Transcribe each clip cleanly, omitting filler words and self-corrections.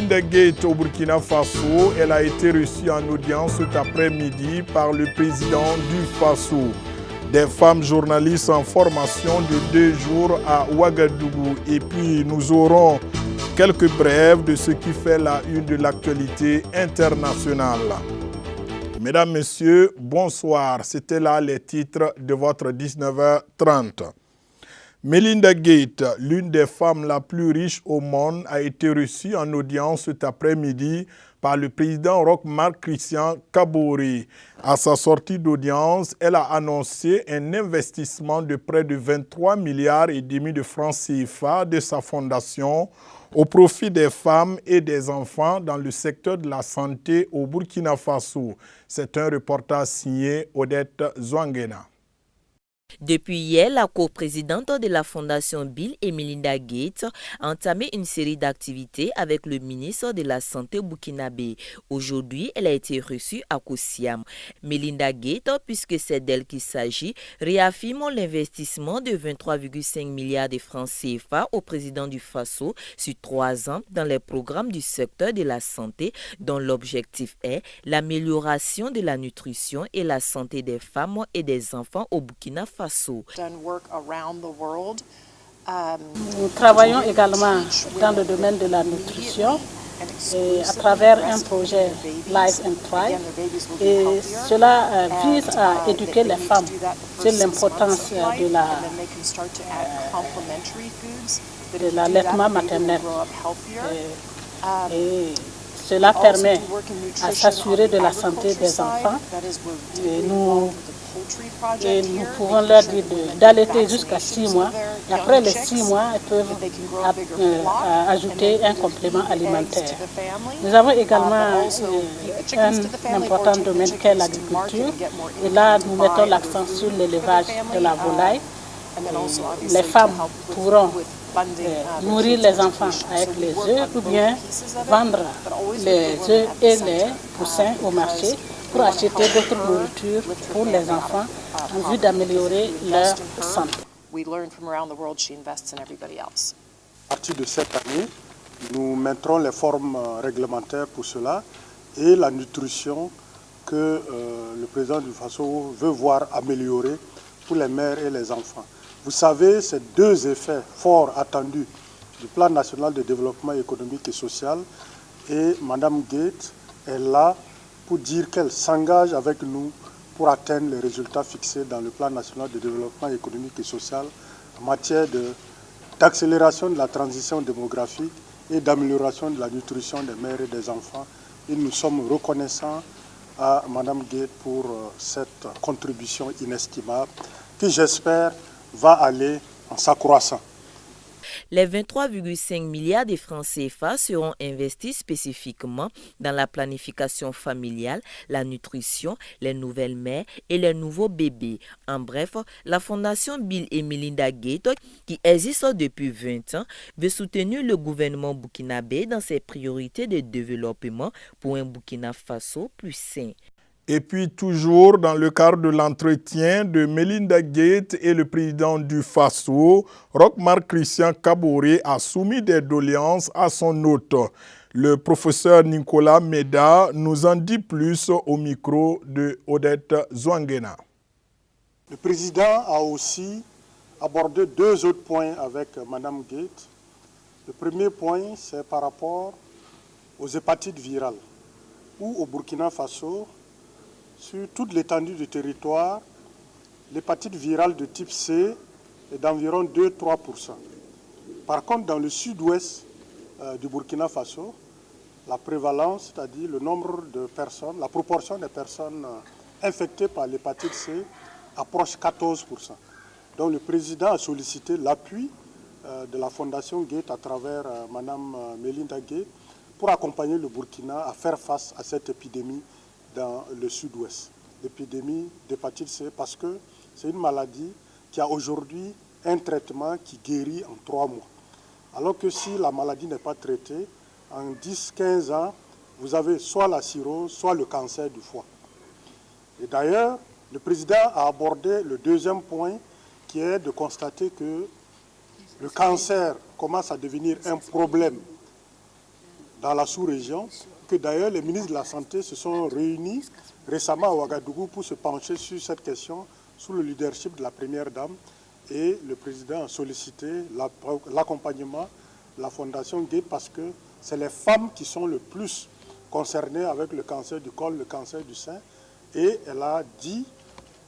Melinda Gates au Burkina Faso, elle a été reçue en audience cet après-midi par le président du Faso. Des femmes journalistes en formation de 2 jours à Ouagadougou. Et puis nous aurons quelques brèves de ce qui fait la une de l'actualité internationale. Mesdames, Messieurs, bonsoir. C'était là les titres de votre 19h30. Melinda Gates, l'une des femmes la plus riches au monde, a été reçue en audience cet après-midi par le président Roch-Marc Christian Kaboré. À sa sortie d'audience, elle a annoncé un investissement de près de 23 milliards et demi de francs CFA de sa fondation au profit des femmes et des enfants dans le secteur de la santé au Burkina Faso. C'est un reportage signé Odette Zouangena. Depuis hier, la coprésidente de la Fondation Bill et Melinda Gates a entamé une série d'activités avec le ministre de la Santé burkinabé. Aujourd'hui, elle a été reçue à Koussiam. Melinda Gates, puisque c'est d'elle qu'il s'agit, réaffirme l'investissement de 23,5 milliards de francs CFA au président du Faso sur 3 ans dans les programmes du secteur de la santé dont l'objectif est l'amélioration de la nutrition et la santé des femmes et des enfants au Burkina Faso. Nous travaillons également dans le domaine de la nutrition et à travers un projet Life and Thrive. Et cela vise à éduquer les femmes sur l'importance de l'allaitement maternel. Et cela permet à s'assurer de la santé des enfants. Et nous pouvons leur dire d'allaiter jusqu'à 6 mois. Et après les 6 mois, elles peuvent ajouter un complément alimentaire. Nous avons également un important domaine qu'est l'agriculture. Et là, nous mettons l'accent sur l'élevage de la volaille. Les femmes pourront nourrir les enfants avec les œufs ou bien vendre les œufs et les poussins au marché pour acheter d'autres nourritures pour les enfants en vue d'améliorer leur santé. À partir de cette année, nous mettrons les formes réglementaires pour cela et la nutrition que le président du Faso veut voir améliorer pour les mères et les enfants. Vous savez, ces 2 effets forts attendus du Plan national de développement économique et social, et Mme Gates est là pour dire qu'elle s'engage avec nous pour atteindre les résultats fixés dans le Plan national de développement économique et social en matière d'accélération de la transition démographique et d'amélioration de la nutrition des mères et des enfants. Et nous sommes reconnaissants à Mme Gates pour cette contribution inestimable qui, j'espère, va aller en s'accroissant. Les 23,5 milliards de francs CFA seront investis spécifiquement dans la planification familiale, la nutrition, les nouvelles mères et les nouveaux bébés. En bref, la Fondation Bill et Melinda Gates, qui existe depuis 20 ans, veut soutenir le gouvernement burkinabé dans ses priorités de développement pour un Burkina Faso plus sain. Et puis toujours dans le cadre de l'entretien de Melinda Gates et le président du Faso, Roch-Marc Christian Kaboré a soumis des doléances à son hôte. Le professeur Nicolas Meda nous en dit plus au micro de Odette Zouangena. Le président a aussi abordé 2 autres points avec Mme Gates. Le premier point, c'est par rapport aux hépatites virales, où au Burkina Faso, sur toute l'étendue du territoire, l'hépatite virale de type C est d'environ 2-3%. Par contre, dans le sud-ouest du Burkina Faso, la prévalence, c'est-à-dire le nombre de personnes, la proportion des personnes infectées par l'hépatite C approche 14%. Donc le président a sollicité l'appui de la Fondation Gates à travers Mme Melinda Gates pour accompagner le Burkina à faire face à cette épidémie dans le sud-ouest. L'épidémie d'hépatite C, parce que c'est une maladie qui a aujourd'hui un traitement qui guérit en 3 mois. Alors que si la maladie n'est pas traitée, en 10-15 ans, vous avez soit la cirrhose, soit le cancer du foie. Et d'ailleurs, le président a abordé le deuxième point, qui est de constater que le cancer commence à devenir un problème dans la sous-région, que d'ailleurs les ministres de la Santé se sont réunis récemment à Ouagadougou pour se pencher sur cette question sous le leadership de la Première Dame, et le président a sollicité l'accompagnement de la Fondation Gates parce que c'est les femmes qui sont le plus concernées avec le cancer du col, le cancer du sein, et elle a dit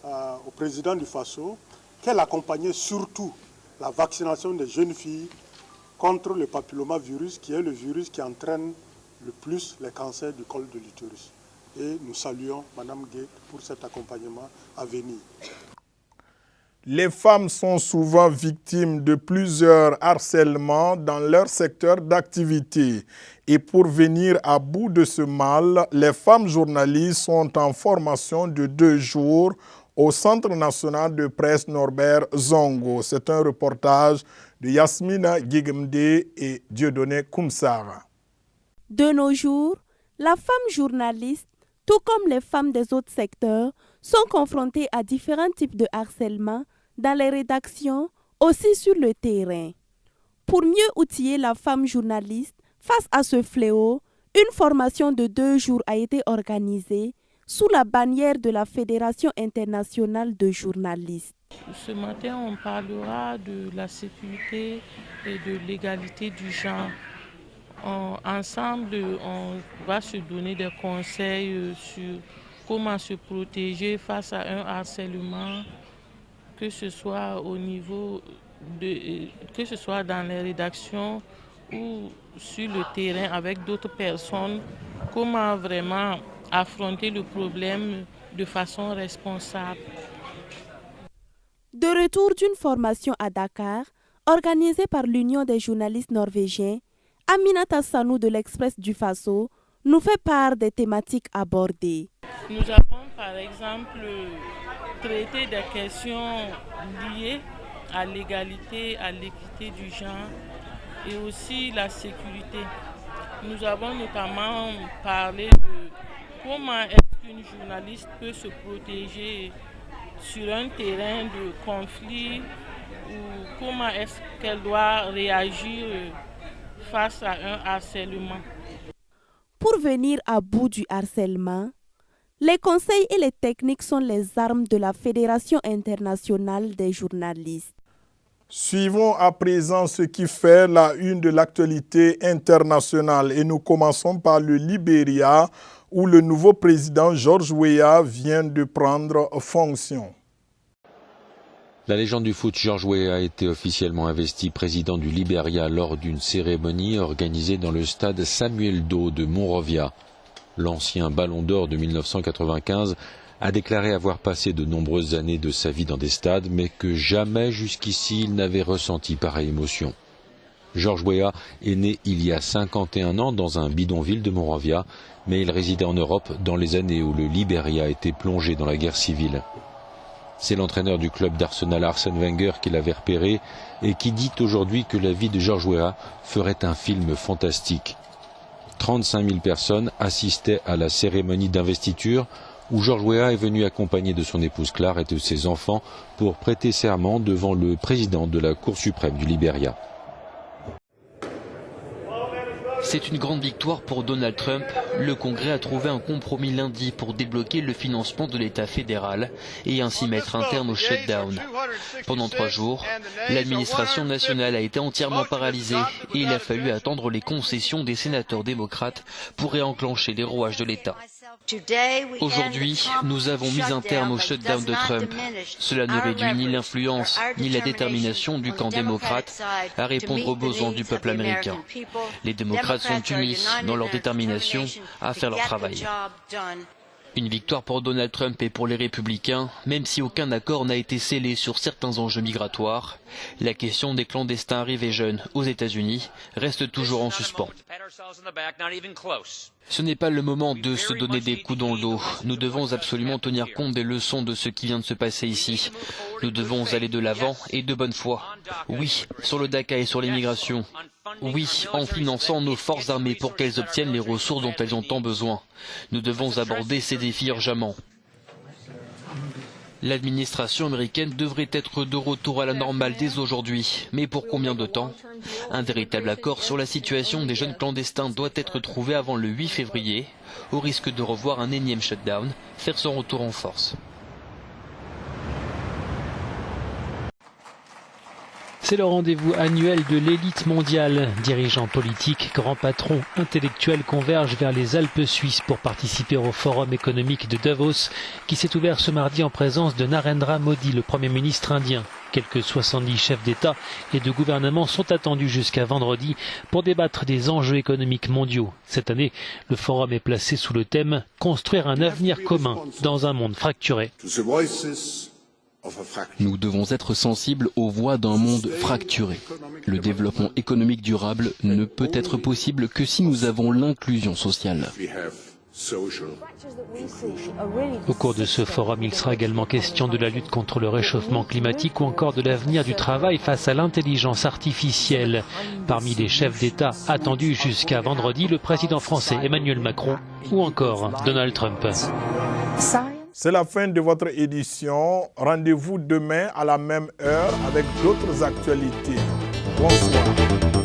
au président du Faso qu'elle accompagnait surtout la vaccination des jeunes filles contre le papillomavirus, qui est le virus qui entraîne le plus les cancers du col de l'utérus. Et nous saluons Mme Gates pour cet accompagnement à venir. Les femmes sont souvent victimes de plusieurs harcèlements dans leur secteur d'activité. Et pour venir à bout de ce mal, les femmes journalistes sont en formation de 2 jours au Centre national de presse Norbert Zongo. C'est un reportage de Yasmina Gigemde et Dieudonné Koumsara. De nos jours, la femme journaliste, tout comme les femmes des autres secteurs, sont confrontées à différents types de harcèlement dans les rédactions, aussi sur le terrain. Pour mieux outiller la femme journaliste face à ce fléau, une formation de 2 jours a été organisée sous la bannière de la Fédération internationale de journalistes. Ce matin, on parlera de la sécurité et de l'égalité du genre. Ensemble, on va se donner des conseils sur comment se protéger face à un harcèlement, que ce soit au niveau que ce soit dans les rédactions ou sur le terrain avec d'autres personnes, comment vraiment affronter le problème de façon responsable. De retour d'une formation à Dakar, organisée par l'Union des journalistes norvégiens, Aminata Sanou de l'Express du Faso nous fait part des thématiques abordées. Nous avons par exemple traité des questions liées à l'égalité, à l'équité du genre et aussi la sécurité. Nous avons notamment parlé de comment est-ce qu'une journaliste peut se protéger sur un terrain de conflit ou comment est-ce qu'elle doit réagir face à un harcèlement. Pour venir à bout du harcèlement, les conseils et les techniques sont les armes de la Fédération internationale des journalistes. Suivons à présent ce qui fait la une de l'actualité internationale et nous commençons par le Libéria où le nouveau président George Weah vient de prendre fonction. La légende du foot George Weah a été officiellement investi président du Libéria lors d'une cérémonie organisée dans le stade Samuel Doe de Monrovia. L'ancien ballon d'or de 1995 a déclaré avoir passé de nombreuses années de sa vie dans des stades, mais que jamais jusqu'ici il n'avait ressenti pareille émotion. George Weah est né il y a 51 ans dans un bidonville de Monrovia, mais il résidait en Europe dans les années où le Libéria était plongé dans la guerre civile. C'est l'entraîneur du club d'Arsenal Arsène Wenger qui l'avait repéré et qui dit aujourd'hui que la vie de George Weah ferait un film fantastique. 35 000 personnes assistaient à la cérémonie d'investiture où George Weah est venu accompagné de son épouse Claire et de ses enfants pour prêter serment devant le président de la Cour suprême du Libéria. C'est une grande victoire pour Donald Trump. Le Congrès a trouvé un compromis lundi pour débloquer le financement de l'État fédéral et ainsi mettre un terme au shutdown. Pendant 3 jours, l'administration nationale a été entièrement paralysée et il a fallu attendre les concessions des sénateurs démocrates pour réenclencher les rouages de l'État. Aujourd'hui, nous avons mis un terme au shutdown de Trump. Cela ne réduit ni l'influence ni la détermination du camp démocrate à répondre aux besoins du peuple américain. Les démocrates sont unis dans leur détermination à faire leur travail. Une victoire pour Donald Trump et pour les républicains, même si aucun accord n'a été scellé sur certains enjeux migratoires. La question des clandestins arrivés jeunes aux États-Unis reste toujours en suspens. Ce n'est pas le moment de se donner des coups dans le dos. Nous devons absolument tenir compte des leçons de ce qui vient de se passer ici. Nous devons aller de l'avant et de bonne foi. Oui, sur le DACA et sur l'immigration. Oui, en finançant nos forces armées pour qu'elles obtiennent les ressources dont elles ont tant besoin. Nous devons aborder ces défis urgemment. L'administration américaine devrait être de retour à la normale dès aujourd'hui. Mais pour combien de temps? Un véritable accord sur la situation des jeunes clandestins doit être trouvé avant le 8 février, au risque de revoir un énième shutdown faire son retour en force. C'est le rendez-vous annuel de l'élite mondiale. Dirigeants politiques, grands patrons, intellectuels convergent vers les Alpes suisses pour participer au forum économique de Davos qui s'est ouvert ce mardi en présence de Narendra Modi, le Premier ministre indien. Quelques 70 chefs d'État et de gouvernement sont attendus jusqu'à vendredi pour débattre des enjeux économiques mondiaux. Cette année, le forum est placé sous le thème « Construire un avenir commun dans un monde fracturé ». Nous devons être sensibles aux voix d'un monde fracturé. Le développement économique durable ne peut être possible que si nous avons l'inclusion sociale. Au cours de ce forum, il sera également question de la lutte contre le réchauffement climatique ou encore de l'avenir du travail face à l'intelligence artificielle. Parmi les chefs d'État attendus jusqu'à vendredi, le président français Emmanuel Macron ou encore Donald Trump. C'est la fin de votre édition. Rendez-vous demain à la même heure avec d'autres actualités. Bonsoir.